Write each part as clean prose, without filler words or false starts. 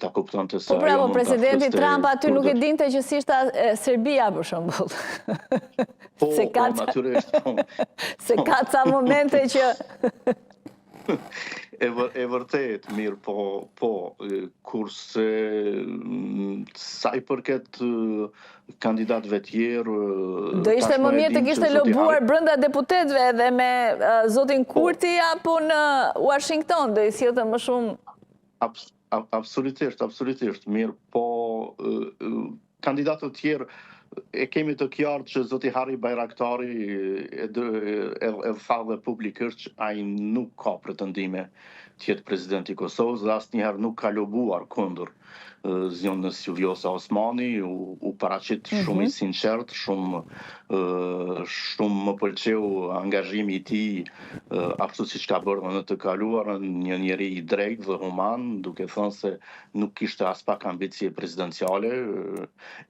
ta kuptonte se Po bravo, presidenti Trump aty nuk e dinte që si ishte Serbia për shembull. Po, natyrisht. Se ka ca momente që e vërtet, mirë, po, kurse sa i përket kandidatëve tjerë... Do ishte më mirë të kishte lobuar brenda deputetëve edhe me zotin Kurti apo në Washington, do i sillte më shumë... Absolutisht, mirë, po kandidatët tjerë e kemi të qartë që zoti Harri Bajraktari e tha dhe publikisht që ai nuk ka pretendime të jetë presidenti i Kosovës dhe asnjëherë nuk ka lobuar kundër zgjonjes Vjosa Osmani, u paraqit shumë i sinqert, shumë më pëlqeu angazhimi i tij, ashtu siç ka bërë në të kaluarën, një njeri i drejtë dhe human, duke thënë se nuk kishte as pak ambicie prezidenciale,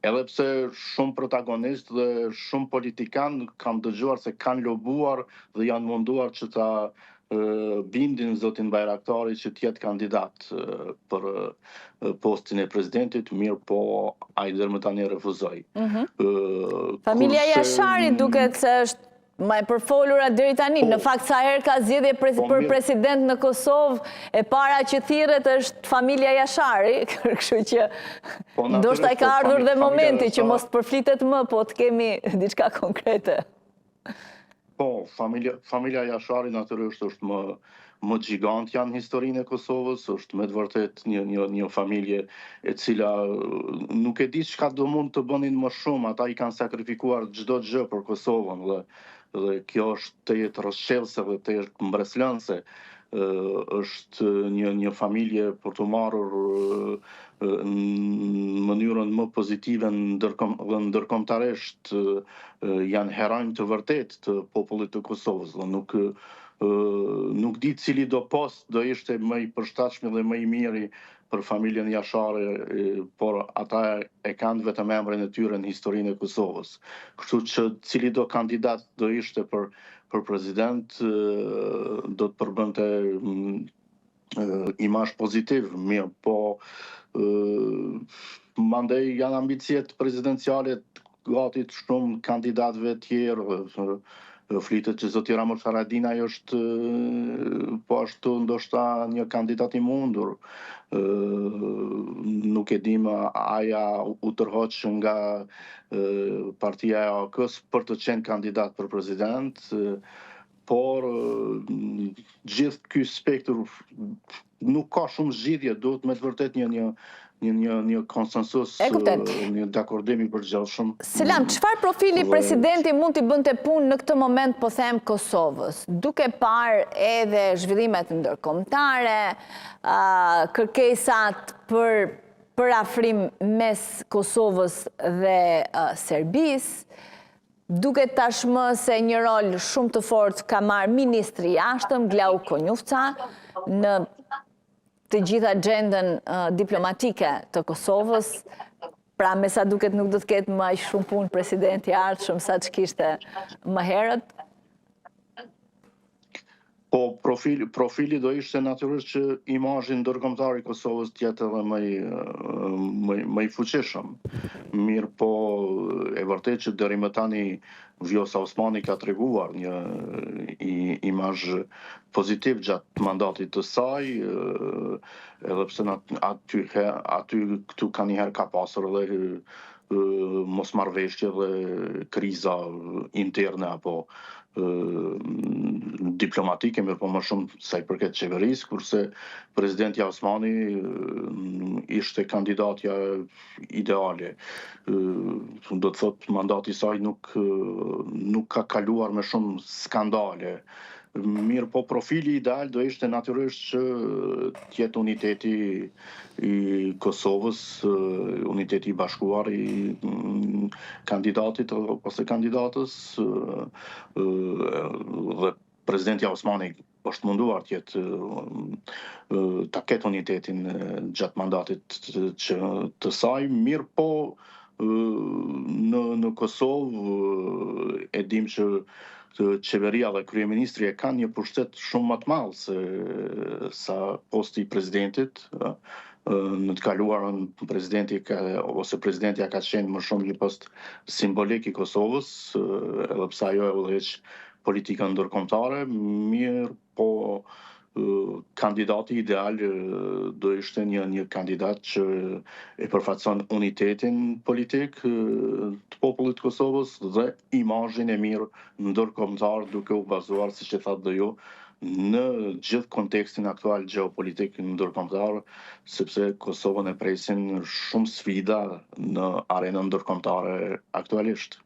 edhe pse shumë protagonist dhe shumë politikan kam dëgjuar se kanë lobuar dhe janë munduar që ta bindin zotin Bajraktari që t'jetë kandidat për postin e presidentit, mirë po ai deri më tani refuzoi. Familja Jashari duket se është më e përfolura deri tani. Në fakt sa herë ka zgjedhje për president në Kosovë, e para që thirret është familja Jashari, kështu që ndoshta ka ardhur dhe momenti që mos përflitet më, po të kemi diçka konkrete. Po, familja Jashari natyrisht është më gjigant janë historinë e Kosovës, është me të vërtet një familje e cila nuk e di çka do mund të bënin më shumë, ata i kanë sakrifikuar çdo gjë për Kosovën dhe kjo është të jetë rrëshqelse dhe të jetë mbreslënse. Është një familje për të marrur në mënyrën më pozitive dhe ndërkombëtarisht janë heronj të vërtet të popullit të Kosovës dhe nuk di cili do post do ishte më i përshtatshëm dhe më i miri për familjen Jashari, por ata e kanë vetëm emrin e tyre në historinë e Kosovës. Kështu që cili do kandidat do ishte për president do të përbënte imazh pozitiv, mirë, po mandej janë ambiciet prezidenciale gati të shumë kandidatëve tjerë, flitet që zoti Ramos Haradinaj është po ashtu ndoshta një kandidat i mundur. Nuk e dim aja u tërhoq nga partia e AK-s për të qenë kandidat për president, por gjithë ky spektër nuk ka shumë zgjidhje, duhet me të vërtet një konsensus, një dakordim i përgjithshëm. Selam, çfarë profili presidenti mund t'i bënte punë në këtë moment, po them, Kosovës, duke parë edhe zhvillimet ndërkombëtare, kërkesat për afrim mes Kosovës dhe Serbisë, duket tashmë se një rol shumë të fortë ka marrë ministri i jashtëm, Glau Konjufca, në të gjithë agendën diplomatike të Kosovës, pra me sa duket nuk do të ketë më aq shumë punë presidenti i ardhshëm sa që kishte më herët. Po, profili do ishte natyrisht që imazhi ndërkombëtar i Kosovës të jetë edhe më i fuqishëm. Mirë po, e vërtet që deri më tani Vjosa Osmani ka treguar një imazh pozitiv gjatë mandatit të saj, edhe pse aty këtu ka njëherë ka pasur edhe mosmarrveshje dhe kriza interne apo diplomatike, mirë po më shumë sa i përket qeverisë, kurse presidenti Osmani ishte kandidatja ideale. Do të thotë mandati i saj nuk ka kaluar me shumë skandale. Mirë po profili ideal do ishte natyrisht që t'jetë uniteti i Kosovës, uniteti i bashkuar i kandidatit ose kandidatës, dhe presidenti Osmani është munduar t'jetë ta ketë unitetin gjatë mandatit të saj, mirë po në Kosovë e dim që qeveria dhe kryeministri e kanë një pushtet shumë më të madh sa posti i presidentit, në të kaluarën presidenti ja ka qenë më shumë një post simbolik i Kosovës, edhe pse ajo e udhëheq politikën ndërkombëtare, mirë po kandidati ideal do ishte një kandidat që e përfaqëson unitetin politik të popullit të Kosovës dhe imazhin e mirë ndërkombëtar, duke u bazuar, siç e thatë dhe ju, në gjithë kontekstin aktual gjeopolitik ndërkombëtar, sepse Kosovën e presin shumë sfida në arenën ndërkombëtare aktualisht.